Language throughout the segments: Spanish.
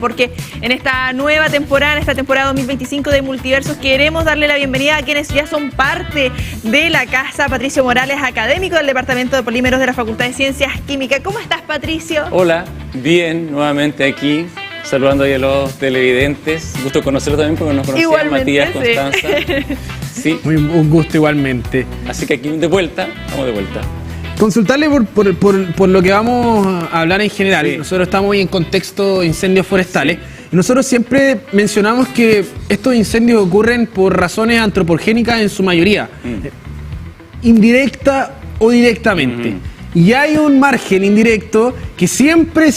Porque en esta nueva temporada, en esta temporada 2025 de Multiversos, queremos darle la bienvenida a quienes ya son parte de la casa. Patricio Morales, académico del Departamento de Polímeros de la Facultad de Ciencias Químicas. ¿Cómo estás, Patricio? Hola, bien, nuevamente aquí, saludando a los televidentes. Gusto conocerlos también porque nos conocían Matías, sí. Constanza. Sí. Un gusto igualmente. Así que aquí de vuelta, vamos de vuelta. Consultarle por lo que vamos a hablar en general. Sí. Nosotros estamos hoy en contexto de incendios forestales. Sí. Y nosotros siempre mencionamos que estos incendios ocurren por razones antropogénicas en su mayoría, indirecta o directamente. Y hay un margen indirecto que siempre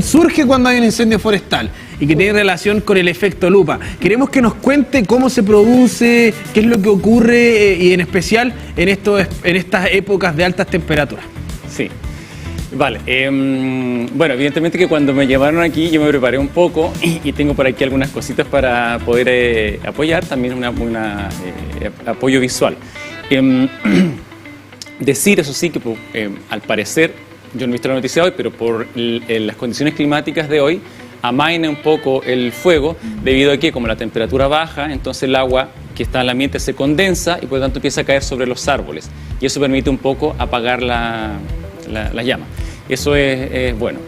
surge cuando hay un incendio forestal y que tiene relación con el efecto lupa. Queremos que nos cuente cómo se produce, qué es lo que ocurre y en especial en estas épocas de altas temperaturas. Sí, vale. Bueno, evidentemente que cuando me llamaron aquí yo me preparé un poco y tengo por aquí algunas cositas para poder apoyar, también un apoyo visual. Decir, eso sí, que al parecer, yo no he visto la noticia hoy, pero por las condiciones climáticas de hoy, amaina un poco el fuego, debido a que como la temperatura baja, entonces el agua que está en el ambiente se condensa y por lo tanto empieza a caer sobre los árboles. Y eso permite un poco apagar la llama. Eso es bueno.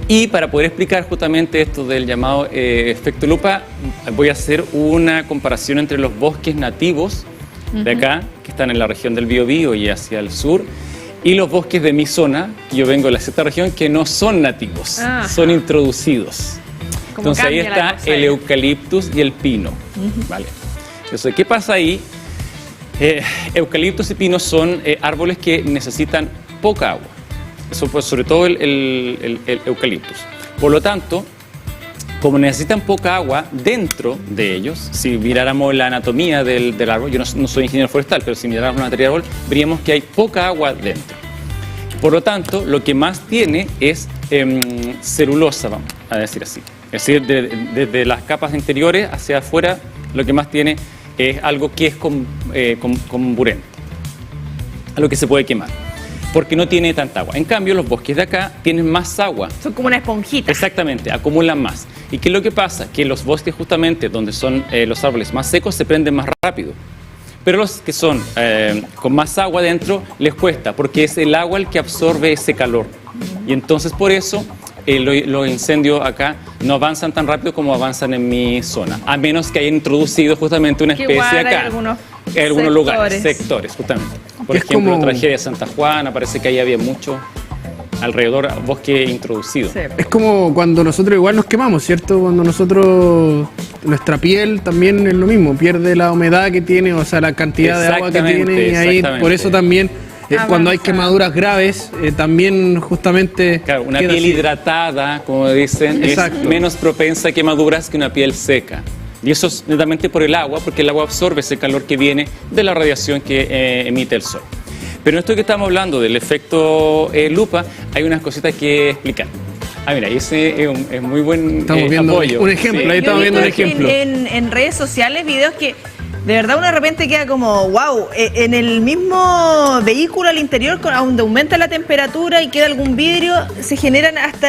Y para poder explicar justamente esto del llamado efecto lupa, voy a hacer una comparación entre los bosques nativos de acá, que están en la región del Biobío y hacia el sur, y los bosques de mi zona, que yo vengo de la sexta región, que no son nativos, son introducidos. Entonces ahí está el eucaliptus y el pino. ¿Vale? Entonces, ¿qué pasa ahí? Eucaliptus y pino son árboles que necesitan poca agua. Eso, pues, sobre todo el eucaliptus. Por lo tanto, como necesitan poca agua dentro de ellos, si miráramos la anatomía del árbol, yo no soy ingeniero forestal, pero si miráramos la anatomía del árbol, veríamos que hay poca agua dentro. Por lo tanto, lo que más tiene es celulosa, vamos a decir así. Es decir, desde las capas interiores hacia afuera, lo que más tiene es algo que es comburente, algo que se puede quemar, porque no tiene tanta agua. En cambio, los bosques de acá tienen más agua. Son como una esponjita. Exactamente, acumulan más. ¿Y qué es lo que pasa? Que los bosques justamente donde son los árboles más secos se prenden más rápido. Pero los que son con más agua dentro les cuesta, porque es el agua el que absorbe ese calor. Y entonces por eso los incendios acá no avanzan tan rápido como avanzan en mi zona. A menos que hayan introducido justamente una especie acá. En algunos lugares, sectores, justamente. Por ejemplo, la tragedia de Santa Juana, parece que ahí había mucho alrededor bosque introducido. Sí. Es como cuando nosotros igual nos quemamos, ¿cierto? Cuando nuestra piel también es lo mismo, pierde la humedad que tiene, o sea, la cantidad de agua que tiene, y ahí por eso también cuando hay quemaduras graves, también justamente... Claro, una piel hidratada, como dicen, es menos propensa a quemaduras que una piel seca. Y eso es netamente por el agua, porque el agua absorbe ese calor que viene de la radiación que emite el sol. Pero en esto que estamos hablando del efecto lupa, hay unas cositas que explicar. Mira, ese es muy buen estamos viendo apoyo. Un ejemplo, ahí estamos viendo un ejemplo. En redes sociales, videos que de verdad uno de repente queda como, wow, en el mismo vehículo al interior, donde aumenta la temperatura y queda algún vidrio, se generan hasta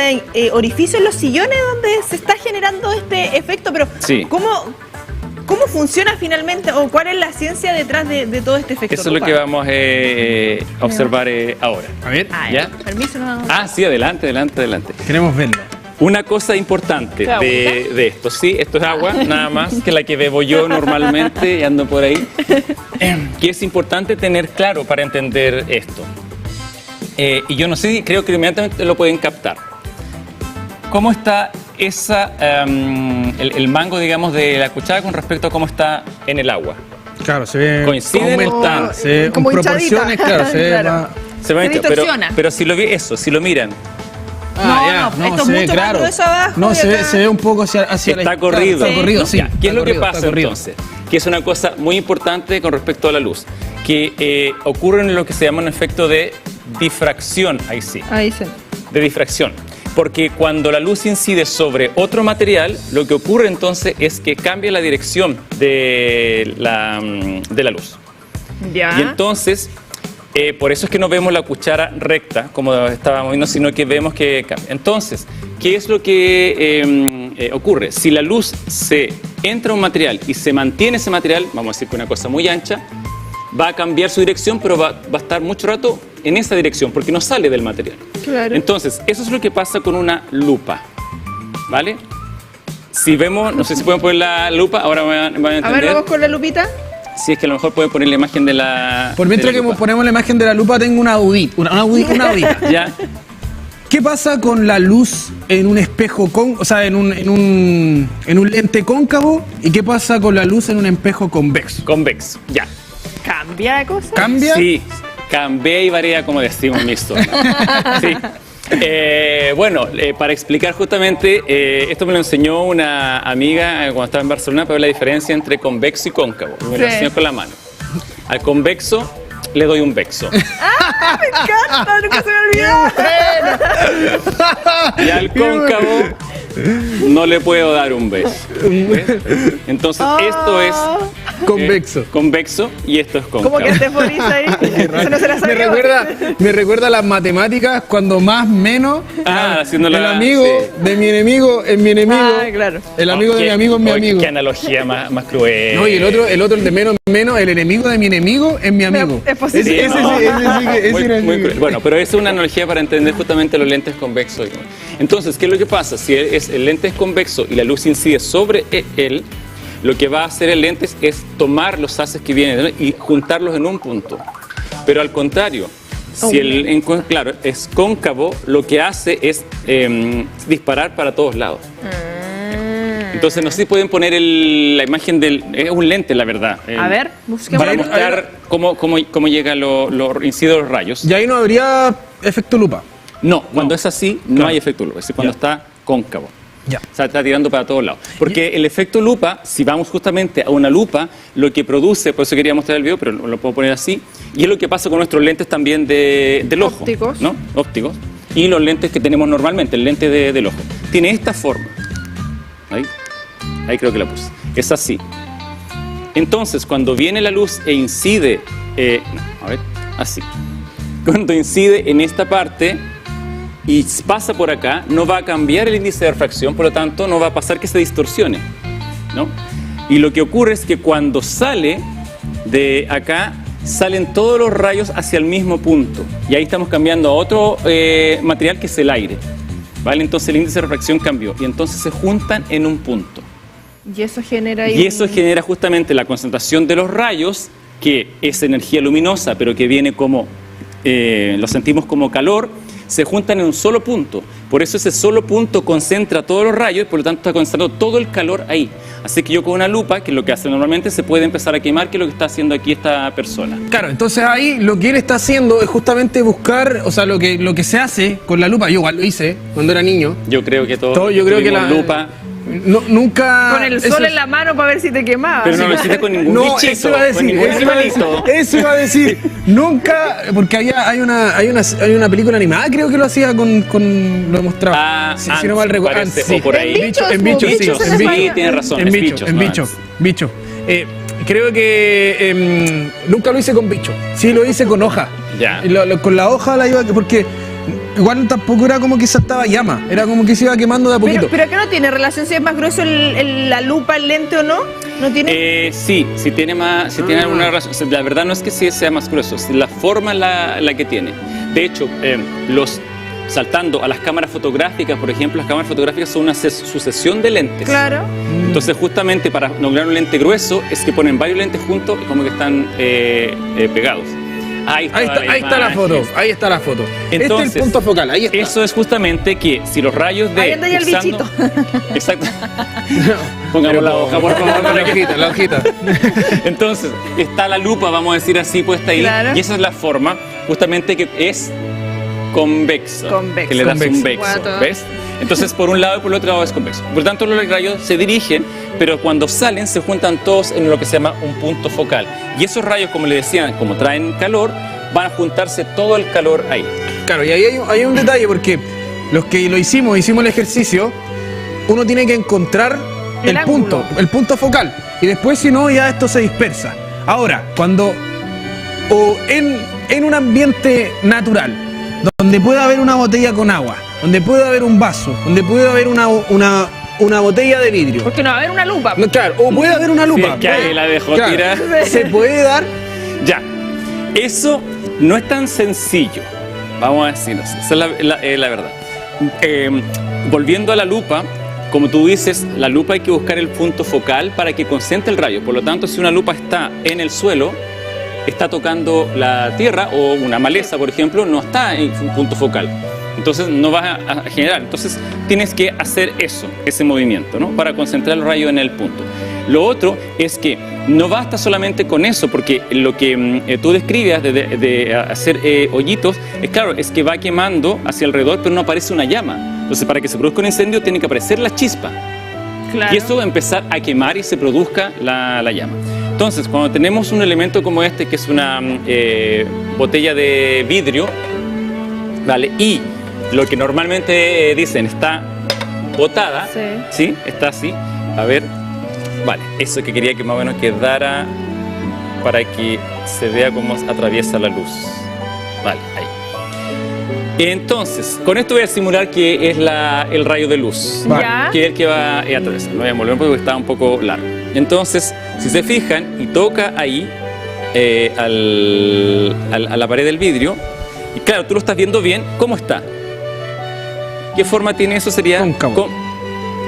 orificios en los sillones donde se está generando este efecto. Pero ¿cómo funciona finalmente o cuál es la ciencia detrás de todo este efecto? Eso es lo que vamos a observar ahora. A ver, ¿ya? Permiso, no. Sí, adelante. Queremos verlo. Una cosa importante de esto, esto es agua, nada más que la que bebo yo normalmente y ando por ahí, que es importante tener claro para entender esto. Y yo no sé, creo que inmediatamente lo pueden captar. ¿Cómo está el mango, digamos, de la cuchara con respecto a cómo está en el agua? Claro, se ve coincide como proporciones, claro, se distorsiona. Pero si lo miran. Esto es mucho más grueso abajo. No, se ve un poco hacia está corrido. Está corrido, sí. ¿Qué es lo que pasa entonces? Que es una cosa muy importante con respecto a la luz, que ocurre en lo que se llama un efecto de difracción, ahí sí. De difracción. Porque cuando la luz incide sobre otro material, lo que ocurre entonces es que cambia la dirección de la luz. Ya. Y entonces Por eso es que no vemos la cuchara recta, como estábamos viendo, sino que vemos que cambia. Entonces, ¿qué es lo que ocurre? Si la luz entra a un material y se mantiene ese material, vamos a decir que una cosa muy ancha, va a cambiar su dirección, pero va a estar mucho rato en esa dirección, porque no sale del material. Claro. Entonces, eso es lo que pasa con una lupa, ¿vale? Si vemos, no sé si pueden poner la lupa, ahora van a entender. A ver, vamos con la lupita. Si es que a lo mejor pueden poner la imagen de la. Por mientras de la que lupa. ponemos la imagen de la lupa, tengo una dudita. Una dudita. ¿Ya? ¿Qué pasa con la luz en un espejo en un lente cóncavo? ¿Y qué pasa con la luz en un espejo convexo? Convexo, ya. ¿Cambia de cosa? ¿Cambia? Sí, cambia y varía, como decimos en mi zona. Sí. Bueno, para explicar justamente, esto me lo enseñó una amiga cuando estaba en Barcelona para ver la diferencia entre convexo y cóncavo. Me lo Sí. enseñó con la mano. Al convexo le doy un vexo. ¡Me encanta! ¡Nunca se me olvidó! Y al cóncavo no le puedo dar un beso. ¿Ves? Entonces, esto es Convexo. convexo y esto es cóncavo. ¿Cómo que te ponís ahí? Eso no se la sabía. Me recuerda a las matemáticas cuando más menos haciendo el la. amigo Sí. de mi enemigo es mi enemigo. Ah, claro. El amigo de Qué- mi amigo es mi oye, amigo. Qué analogía más cruel. No, y el otro, el de menos, el enemigo de mi enemigo es mi amigo. Es posible. Ese no. era el Muy amigo. cruel. Bueno, pero es una analogía para entender justamente los lentes convexos. Entonces, ¿qué es lo que pasa? Si el lente es convexo y la luz incide sobre él, lo que va a hacer el lente es tomar los haces que vienen y juntarlos en un punto. Pero al contrario, si claro, es cóncavo, lo que hace es disparar para todos lados. Entonces, no sé si pueden poner la imagen es un lente, la verdad. A ver, busquemos. Para mostrar cómo llega inciden los rayos. Y ahí no habría efecto lupa. No, cuando es así, no Claro. hay efecto lupa. Es decir, cuando está cóncavo. Ya. O sea, está tirando para todos lados. Porque el efecto lupa, si vamos justamente a una lupa, lo que produce, por eso quería mostrar el video, pero lo puedo poner así, y es lo que pasa con nuestros lentes también del ojo. Ópticos. ¿No? Ópticos. Y los lentes que tenemos normalmente, el lente del ojo. Tiene esta forma. Ahí creo que la puse. Es así. Entonces, cuando viene la luz e incide, así. Cuando incide en esta parte y pasa por acá, no va a cambiar el índice de refracción, por lo tanto, no va a pasar que se distorsione, ¿no? Y lo que ocurre es que cuando sale de acá, salen todos los rayos hacia el mismo punto. Y ahí estamos cambiando a otro material que es el aire, ¿vale? Entonces el índice de refracción cambió y entonces se juntan en un punto. Y eso genera... Y eso genera justamente la concentración de los rayos, que es energía luminosa, pero que viene como, lo sentimos como calor, se juntan en un solo punto. Por eso ese solo punto concentra todos los rayos y por lo tanto está concentrando todo el calor ahí. Así que yo con una lupa, que es lo que hace normalmente, se puede empezar a quemar, que es lo que está haciendo aquí esta persona. Claro, entonces ahí lo que él está haciendo es justamente buscar, o sea, lo que se hace con la lupa. Yo igual lo hice cuando era niño. Yo creo que todos Yo creo que tuvimos lupa. Nunca... Con el sol en la mano para ver si te quemaba. Pero no lo hiciste con ningún No, bichito, eso iba a decir, con ningún eso iba a animalito. decir, eso iba a decir. Nunca, porque hay una película animada, creo que lo hacía lo mostraba. Si no mal recuerdo. parece, Sí. o por ahí. En bichos, sí. Bichos, En sí, bichos. tiene razón, En es bichos, en ¿no? bichos. Creo que nunca lo hice con bicho. Sí, lo hice con hoja. Ya. Y con la hoja la iba, porque igual tampoco era como que saltaba llama, era como que se iba quemando de a poquito. Pero acá no tiene relación si es más grueso la lupa, el lente o no. ¿No tiene? Sí tiene alguna razón. O sea, la verdad no es que sí sea más grueso, es la forma la que tiene. De hecho, saltando a las cámaras fotográficas, por ejemplo, las cámaras fotográficas son una sucesión de lentes. Claro. Entonces, justamente para lograr un lente grueso, es que ponen varios lentes juntos y como que están pegados. Ahí está la foto, ahí está la foto. Este Entonces, es el punto focal, ahí está. Eso es justamente que si los rayos de... Ahí anda ya el bichito. Exacto. Pongamos la hoja, por favor. La hojita. Entonces, está la lupa, vamos a decir así, puesta ahí. Claro. Y esa es la forma, justamente, que es convexo. Convexo. Que le das Convexo. un vexo, Guato. ¿ves? Entonces, por un lado y por el otro lado es convexo. Por lo tanto, los rayos se dirigen, pero cuando salen se juntan todos en lo que se llama un punto focal. Y esos rayos, como le decían, como traen calor, van a juntarse todo el calor ahí. Claro, y ahí hay un detalle, porque los que hicimos el ejercicio, uno tiene que encontrar El ángulo. el punto focal. Y después, si no, ya esto se dispersa. Ahora, cuando en un ambiente natural, donde puede haber una botella con agua, donde puede haber un vaso, donde puede haber una botella de vidrio. Porque no va a haber una lupa. No, claro, o puede haber una lupa. Sí, que ahí la dejó Claro, tirar. se puede dar. Ya, eso no es tan sencillo, vamos a decirlo así, esa es la verdad. Volviendo a la lupa, como tú dices, la lupa hay que buscar el punto focal para que concentre el rayo. Por lo tanto, si una lupa está en el suelo, está tocando la tierra o una maleza, por ejemplo, no está en un punto focal. Entonces no vas a generar. Entonces tienes que hacer ese movimiento, ¿no? Para concentrar el rayo en el punto. Lo otro es que no basta solamente con eso, porque lo que tú describes de hacer hoyitos, es claro, es que va quemando hacia alrededor, pero no aparece una llama. Entonces, para que se produzca un incendio, tiene que aparecer la chispa. Claro. Y eso va a empezar a quemar y se produzca la llama. Entonces, cuando tenemos un elemento como este, que es una botella de vidrio, ¿vale? Y lo que normalmente dicen está botada, ¿sí? Está así. A ver, vale, eso que quería que más o menos quedara para que se vea cómo atraviesa la luz. Vale, ahí. Entonces, con esto voy a simular que es el rayo de luz, Ya. que es el que va a atravesar. No voy a volver porque está un poco largo. Entonces, si se fijan y toca ahí a la pared del vidrio, y claro, tú lo estás viendo bien, ¿cómo está? ¿Qué forma tiene eso? Sería Cóncavo.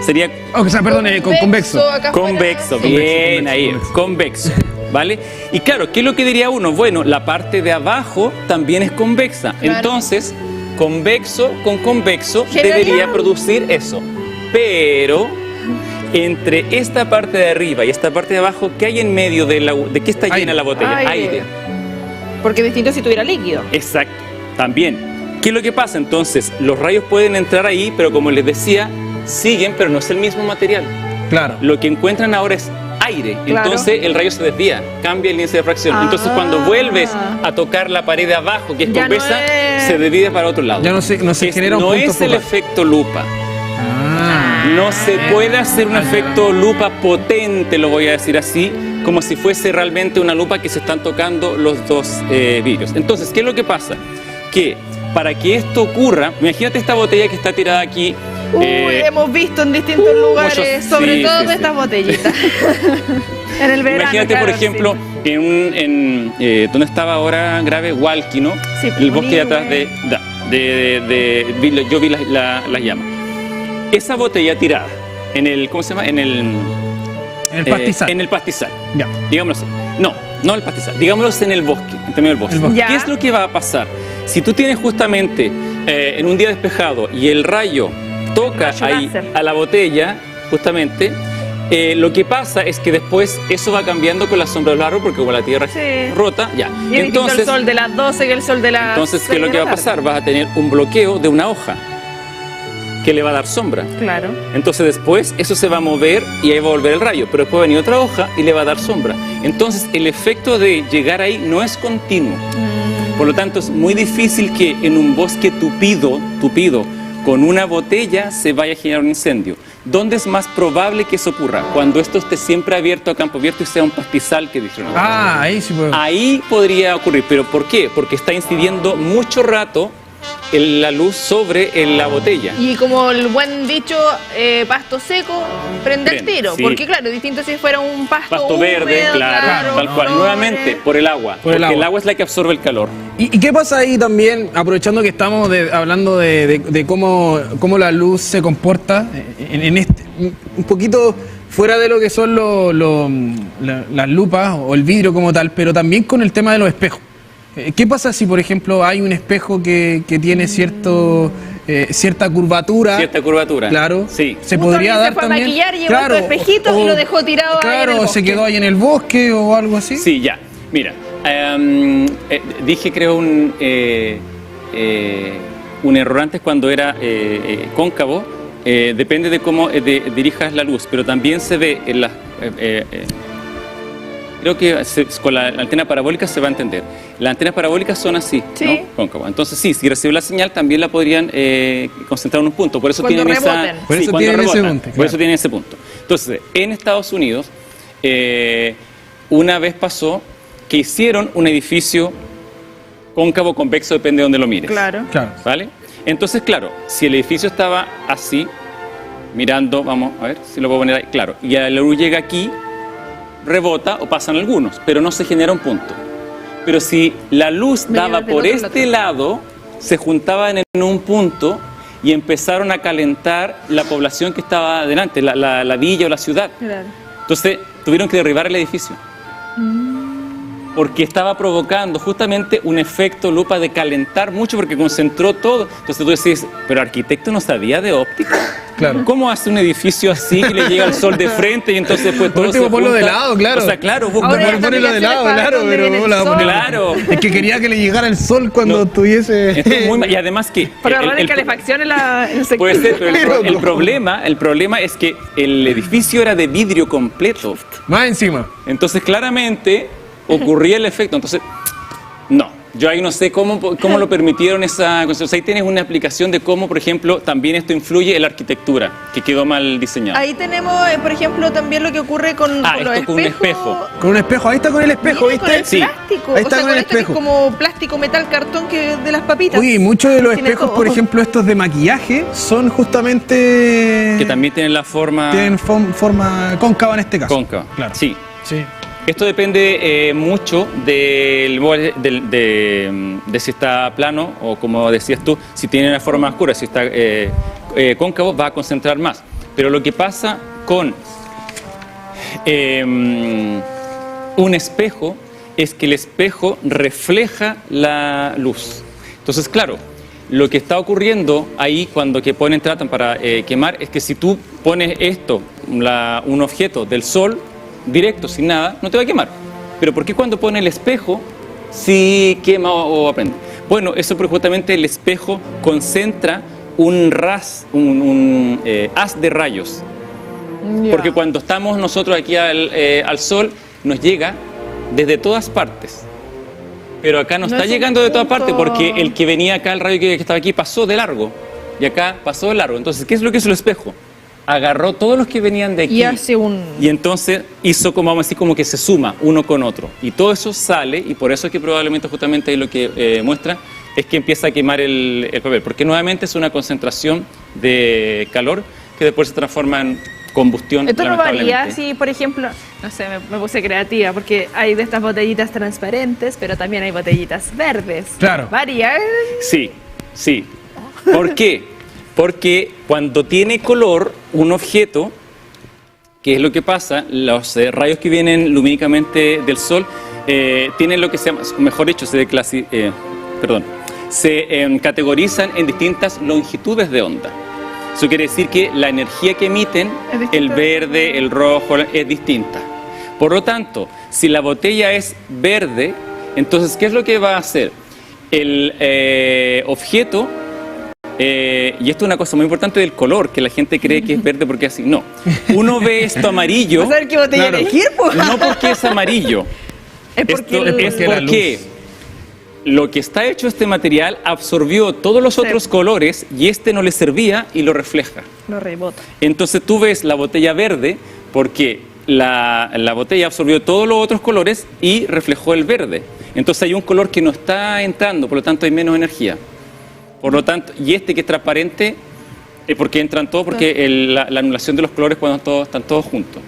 Sería O sea, perdón, convexo. acá convexo, afuera. bien Convexo, ahí, convexo, ¿vale? Y claro, ¿qué es lo que diría uno? Bueno, la parte de abajo también es convexa, Claro. entonces convexo con convexo Genial. debería producir eso, pero entre esta parte de arriba y esta parte de abajo, ¿qué hay en medio de qué está llena Aire. la botella? Aire. Porque es distinto si tuviera líquido. Exacto, también. ¿Qué es lo que pasa? Entonces, los rayos pueden entrar ahí, pero como les decía, siguen, pero no es el mismo material. Claro. Lo que encuentran ahora es aire, Claro. entonces el rayo se desvía, cambia el índice de fracción. Ah. Entonces, cuando vuelves a tocar la pared de abajo, que es Ya no convexa, es- se divide para otro lado. Ya no se genera un no punto es el focal. efecto lupa. Ah. No se puede hacer un efecto lupa potente, lo voy a decir así, como si fuese realmente una lupa que se están tocando los dos vidrios. Entonces, ¿qué es lo que pasa? Que para que esto ocurra, imagínate esta botella que está tirada aquí. Uy, hemos visto en distintos lugares, muchos- sobre sí, todo sí, de sí. estas botellitas. En el verano. Imagínate, claro, por ejemplo, sí. donde estaba ahora grave Hualqui, ¿no? Sí, El bosque de atrás Unihue. yo vi las llamas. Esa botella tirada en el, ¿cómo se llama? En el pastizal. En el pastizal. Ya. Digámoslo así. No el pastizal. Digámoslo en el bosque, en medio del bosque. El bosque. Ya. ¿Qué es lo que va a pasar? Si tú tienes justamente en un día despejado y el rayo toca Rayo ahí láser. a la botella, justamente, lo que pasa es que después eso va cambiando con la sombra del árbol, porque como la tierra Sí. es rota, ya. Y es distinto el sol de las 12 que el sol de las Entonces, ¿qué 6 es lo de que la va a tarde. pasar? Vas a tener un bloqueo de una hoja que le va a dar sombra. Claro. Entonces después eso se va a mover y ahí va a volver el rayo, pero después va a venir otra hoja y le va a dar sombra. Entonces el efecto de llegar ahí no es continuo. Por lo tanto es muy difícil que en un bosque tupido, con una botella se vaya a generar un incendio. ¿Dónde es más probable que eso ocurra? Cuando esto esté siempre abierto a campo abierto y sea un pastizal que dijeron. Ahí sí puedo. Ahí podría ocurrir, pero ¿por qué? Porque está incidiendo mucho rato la luz sobre la botella. Y como el buen dicho, pasto seco, prende el Prende, tiro. sí. Porque claro, distinto si fuera un pasto Pasto verde, húmedo, claro, tal cual. flores. Nuevamente, por el agua. Por el porque agua. el agua es la que absorbe el calor. ¿Y qué pasa ahí también, aprovechando que estamos hablando de cómo la luz se comporta en este, un poquito fuera de lo que son las lupas o el vidrio como tal, pero también con el tema de los espejos? ¿Qué pasa si, por ejemplo, hay un espejo que tiene cierta curvatura? Cierta curvatura. Claro. Sí. Se Justo podría alguien dar se fue a también. maquillar, llevó estos espejitos y lo dejó tirado ahí en el Claro, bosque. se quedó ahí en el bosque o algo así. Sí, ya. Mira, dije creo un error antes cuando era cóncavo. Depende de cómo dirijas la luz, pero también se ve en las... creo que con la antena parabólica se va a entender. Las antenas parabólicas son así, Sí. ¿no? Cóncavo. Entonces sí, si recibe la señal también la podrían concentrar en un punto. Por eso Cuando tienen esa... reboten. Por eso cuando tienen ese rebotan. punto, Por claro. eso tienen ese punto. Entonces, en Estados Unidos, una vez pasó que hicieron un edificio cóncavo, convexo, depende de donde lo mires. Claro. Claro. ¿Vale? Entonces, claro, si el edificio estaba así, mirando, vamos a ver si lo puedo poner ahí, claro, y la luz llega aquí, rebota o pasan algunos, pero no se genera un punto. Pero si la luz Venía daba desde por el otro este lado, se juntaban en un punto y empezaron a calentar la población que estaba adelante, la villa o la ciudad. Claro. Entonces tuvieron que derribar el edificio. Porque estaba provocando justamente un efecto lupa de calentar mucho porque concentró todo. Entonces tú decís, pero el arquitecto no sabía de óptica. Claro. ¿Cómo hace un edificio así que le llega el sol de frente y entonces después todo se ponlo de junta? lado, claro. O sea, claro. Ahora ya Ponelo de lado, para claro, donde pero viene el la sol. Claro. Es que quería que le llegara el sol cuando No. tuviese... Esto es muy y además que... Para ahorrar en el- calefacción en el sector. Puede ser, pero Pero el ¿cómo? problema es que el edificio era de vidrio completo. Más encima. Entonces, claramente, ocurría el efecto. Entonces, no. Yo ahí no sé cómo lo permitieron esa cosa. O sea, ahí tienes una explicación de cómo, por ejemplo, también esto influye en la arquitectura, que quedó mal diseñada. Ahí tenemos, por ejemplo, también lo que ocurre con los esto con un espejo. Con un espejo. Ahí está con el espejo, Viene con ¿viste? el Sí. plástico. Ahí está o sea, con el esto que es espejo. como plástico, metal, cartón que de las papitas. Oye, y muchos de los Tiene espejos, todo. por ejemplo, estos de maquillaje, son justamente... Que también tienen la forma Tienen forma cóncava en este caso. cóncava. Claro. Sí. Sí. Esto depende mucho de si está plano o, como decías tú, si tiene una forma oscura. Si está cóncavo, va a concentrar más. Pero lo que pasa con un espejo es que el espejo refleja la luz. Entonces, claro, lo que está ocurriendo ahí cuando tratan para quemar es que si tú pones esto, un objeto del sol, directo, sin nada, no te va a quemar. Pero ¿por qué cuando pone el espejo sí quema o aprende? Bueno, eso porque justamente el espejo concentra un haz de rayos. Ya. Porque cuando estamos nosotros aquí al sol, nos llega desde todas partes. Pero acá no No está es un llegando de todas punto- partes porque el que venía acá, el rayo que estaba aquí, pasó de largo. Y acá pasó de largo. Entonces, ¿qué es lo que hizo el espejo? Agarró todos los que venían de aquí. Y hace un... Y entonces hizo, como vamos a decir, como que se suma uno con otro. Y todo eso sale, y por eso es que probablemente justamente ahí lo que muestra es que empieza a quemar el papel. Porque nuevamente es una concentración de calor que después se transforma en combustión. Esto no varía lamentablemente. si, por ejemplo, no sé, me puse creativa, porque hay de estas botellitas transparentes, pero también hay botellitas verdes. Claro. ¿Varía? Sí, sí. ¿Por qué? Porque cuando tiene color un objeto, ¿qué es lo que pasa? Los rayos que vienen lumínicamente del sol tienen lo que se llama, mejor dicho, se categorizan en distintas longitudes de onda. Eso quiere decir que la energía que emiten, Es distinta. el verde, el rojo, es distinta. Por lo tanto, si la botella es verde, entonces, ¿qué es lo que va a hacer? El objeto, y esto es una cosa muy importante del color, que la gente cree que es verde porque así, no. Uno ve esto amarillo, ¿Vas a ver qué botella Claro. elegir? Po? no porque es amarillo, Es porque esto es porque la porque lo que está hecho este material absorbió todos los Sí. otros colores y este no le servía y lo refleja. lo rebota. Entonces tú ves la botella verde porque la botella absorbió todos los otros colores y reflejó el verde. Entonces hay un color que no está entrando, por lo tanto hay menos energía. Por lo tanto, y este que es transparente, porque entran todos, porque la anulación de los colores cuando están todos juntos.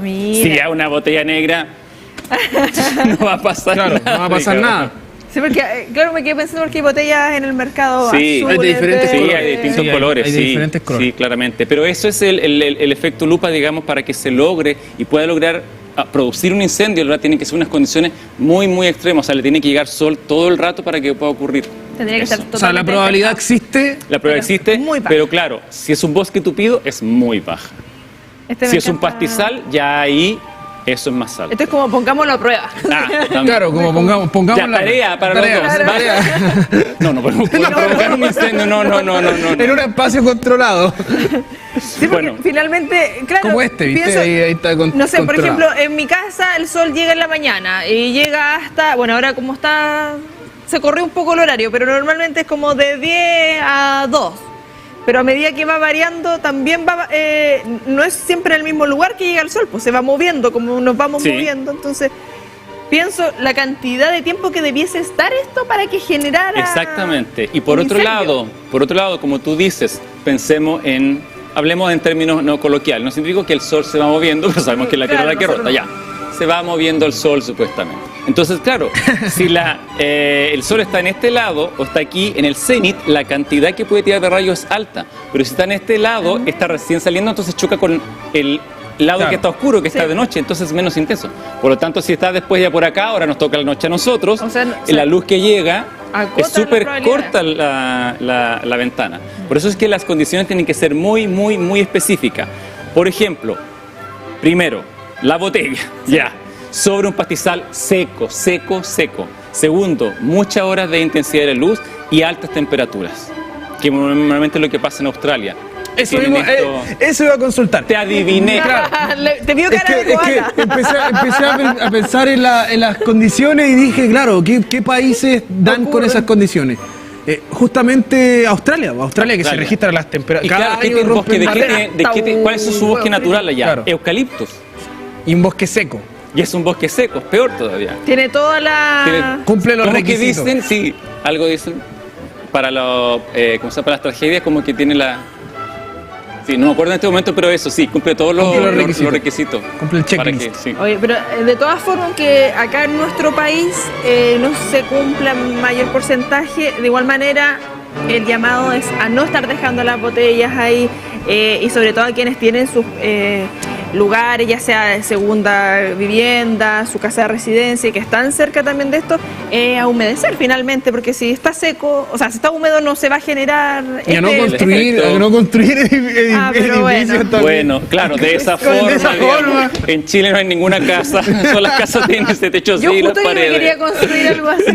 Mira. Si hay una botella negra, no va a pasar Claro, nada. no va a pasar digamos. nada. Sí, porque, claro, me quedé pensando porque hay botellas en el mercado Sí, azules, hay de diferentes Sí, verdes. hay de distintos Sí, hay colores, de sí, diferentes colores. sí, claramente. Pero eso es el efecto lupa, digamos, para que se logre y pueda lograr producir un incendio, ¿verdad? Tienen que ser unas condiciones muy, muy extremas. O sea, le tiene que llegar sol todo el rato para que pueda ocurrir. Tendría que eso. estar O sea, la totalmente probabilidad despejado. existe. La prueba Pero existe, muy baja. pero claro, si es un bosque tupido, es muy baja. Este me Si es un encanta. pastizal, ya ahí eso es más alto. Esto es como pongámoslo a prueba. Ah, también. Claro, como pongamos Ya, tarea para los dos. tarea. No, no podemos provocar un incendio, no. En un espacio controlado. Sí, porque Bueno. finalmente, claro. Como este, ¿viste? pienso- Ahí está no sé, por controlado. ejemplo, en mi casa el sol llega en la mañana y llega hasta, bueno, ahora como está, se corrió un poco el horario, pero normalmente es como de 10 a 2. Pero a medida que va variando, también va, no es siempre en el mismo lugar que llega el sol, pues se va moviendo, como nos vamos Sí. moviendo. Entonces, pienso la cantidad de tiempo que debiese estar esto para que generara... Exactamente. Y por un otro lado, como tú dices, hablemos en términos no coloquiales. No significa que el sol se va moviendo, pero sabemos que la Tierra es la que rota, ya. Se va moviendo el sol supuestamente. Entonces, claro, si el sol está en este lado o está aquí en el cenit, la cantidad que puede tirar de rayos es alta. Pero si está en este lado, está recién saliendo, entonces choca con el lado que está oscuro, que está de noche, entonces es menos intenso. Por lo tanto, si está después ya por acá, ahora nos toca la noche a nosotros, la luz que llega es súper corta la ventana. Por eso es que las condiciones tienen que ser muy, muy, muy específicas. Por ejemplo, primero, la botella, ya, sobre un pastizal seco, seco, seco. Segundo, muchas horas de intensidad de luz y altas temperaturas, que normalmente es lo que pasa en Australia. Eso iba a consultar. Te adiviné. Claro. Te vio cara de koala. Empecé a pensar en las condiciones y dije, claro, ¿qué países dan con esas condiciones? Justamente Australia que se registran las temperaturas. Claro, ¿qué tiene un bosque? ¿Cuál es su bosque natural allá? Claro. Eucaliptos. Y un bosque seco. Y es un bosque seco, es peor todavía. Tiene toda la... Cumple los requisitos. Que dicen, sí, algo dicen para para las tragedias, como que tiene la... Sí, no me acuerdo en este momento, pero eso sí, cumple todos los requisitos. Cumple el checklist. Sí. Oye, pero de todas formas, que acá en nuestro país no se cumpla mayor porcentaje, de igual manera el llamado es a no estar dejando las botellas ahí y sobre todo a quienes tienen sus lugares, ya sea de segunda vivienda, su casa de residencia, que están cerca también de esto, a humedecer finalmente, porque si está seco, o sea, si está húmedo no se va a generar... Y a no construir edificios. Bueno, claro, de esa forma. En Chile no hay ninguna casa, todas las casas tienen ese techo así y las paredes. Yo quería construir algo así.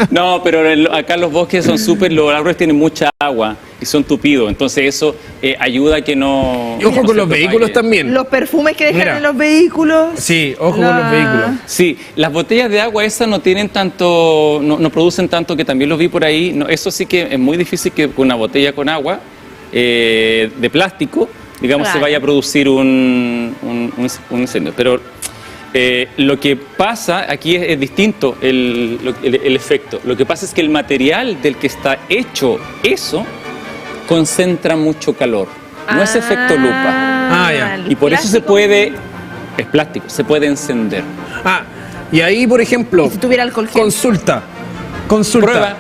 No, pero acá los bosques son los árboles tienen mucha agua y son tupidos, entonces eso ayuda a que no... Y ojo con los vehículos también. Los perfumes que dejan en los vehículos. Sí, ojo con los vehículos. Sí, las botellas de agua esas no tienen tanto, no producen tanto, que también los vi por ahí. No, eso sí que es muy difícil que una botella con agua de plástico, digamos, se vaya a producir un incendio. Pero lo que pasa aquí es distinto el efecto. Lo que pasa es que el material del que está hecho eso concentra mucho calor. No es efecto lupa. Ya. Y por eso es plástico, se puede encender. Y ahí, por ejemplo, ¿y si tuviera alcohol gel? Consulta. Prueba.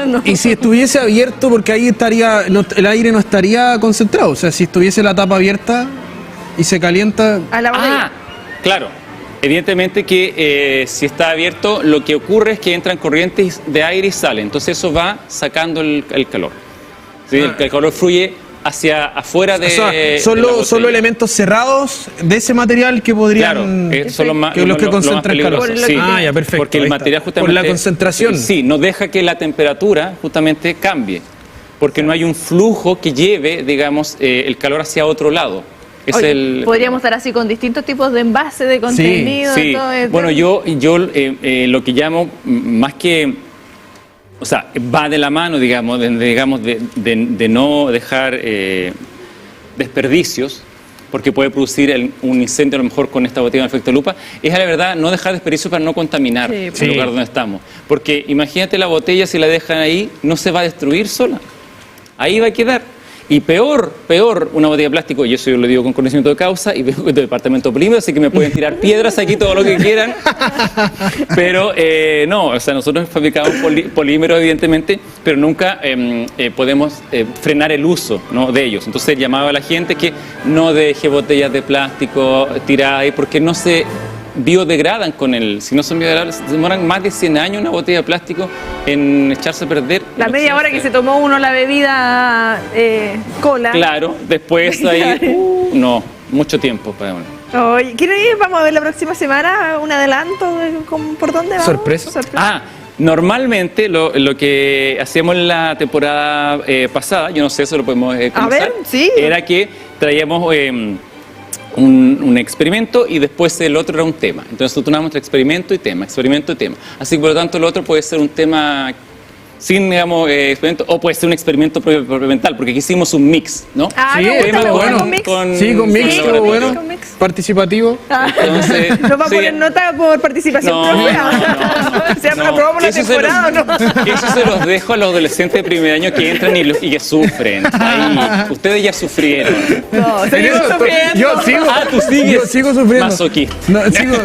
No. Y si estuviese abierto, porque ahí el aire no estaría concentrado. O sea, si estuviese la tapa abierta y se calienta... A la botella. Claro. Evidentemente que si está abierto, lo que ocurre es que entran corrientes de aire y sale. Entonces eso va sacando el calor. ¿Sí? El calor fluye hacia afuera de... O sea, solo elementos cerrados de ese material que podrían... Claro, son los que concentran calor. Sí, ya, perfecto. Porque el material justamente... Por la concentración. Sí, no deja que la temperatura justamente cambie. Porque no hay un flujo que lleve, digamos, el calor hacia otro lado. Podríamos estar así con distintos tipos de envase, de contenido. Sí. Todo esto. Bueno, yo lo que llamo, más que... O sea, va de la mano, digamos, de no dejar desperdicios, porque puede producir un incendio a lo mejor con esta botella de efecto lupa, es a la verdad no dejar desperdicios para no contaminar el lugar donde estamos. Porque imagínate la botella, si la dejan ahí, no se va a destruir sola. Ahí va a quedar. Y peor, una botella de plástico, y eso yo lo digo con conocimiento de causa, y vengo del departamento polímero, así que me pueden tirar piedras aquí, todo lo que quieran. Pero no, o sea, nosotros fabricamos polímeros, evidentemente, pero nunca podemos frenar el uso, ¿no?, de ellos. Entonces llamaba a la gente que no deje botellas de plástico tiradas ahí, porque no se biodegradan si no son biodegradables, demoran más de 100 años una botella de plástico en echarse a perder. La media hora que se tomó uno la bebida cola. Claro, después ahí, no, mucho tiempo para uno. Oye, vamos a ver la próxima semana un adelanto de por dónde vamos. ¿Sorpresa? Normalmente lo que hacíamos en la temporada pasada, yo no sé, eso lo podemos comenzar, a ver, sí, era que traíamos un experimento y después el otro era un tema. Entonces nosotros tomamos experimento y tema. Así que por lo tanto el otro puede ser un tema sin, digamos, experimento, o puede ser un experimento experimental, porque aquí hicimos un mix, ¿no? Ah, Sí, me gusta, está me gusta bueno. con mix. Sí, con mix, Sí, estuvo con bueno. con mix. Participativo. Entonces, ¿Nos va a sí. poner nota por participación, No, profe? no, ¿Se no. aprobamos la Eso se temporada o los- no? Eso se los dejo a los adolescentes de primer año que entran y que sufren. Ahí, ustedes ya sufrieron. No, En seguimos eso sufriendo. yo sigo, Ah, tú sigues. yo sigo sufriendo. Masoquista. No,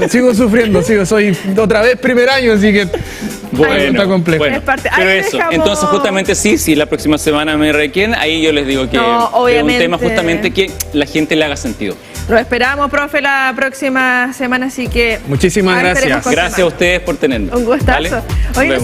sigo sufriendo, soy otra vez primer año, así que está complejo. Bueno, Es parte- pero ahí eso, dejamos- entonces justamente sí, la próxima semana me requieren, ahí yo les digo que No, es un obviamente. tema justamente que la gente le haga sentido. Lo esperamos, profe, la próxima semana, así que... Muchísimas a ver, estaremos gracias. con Gracias a semana. ustedes por tenernos. Un gustazo. ¿Vale? Nos Oye, vemos.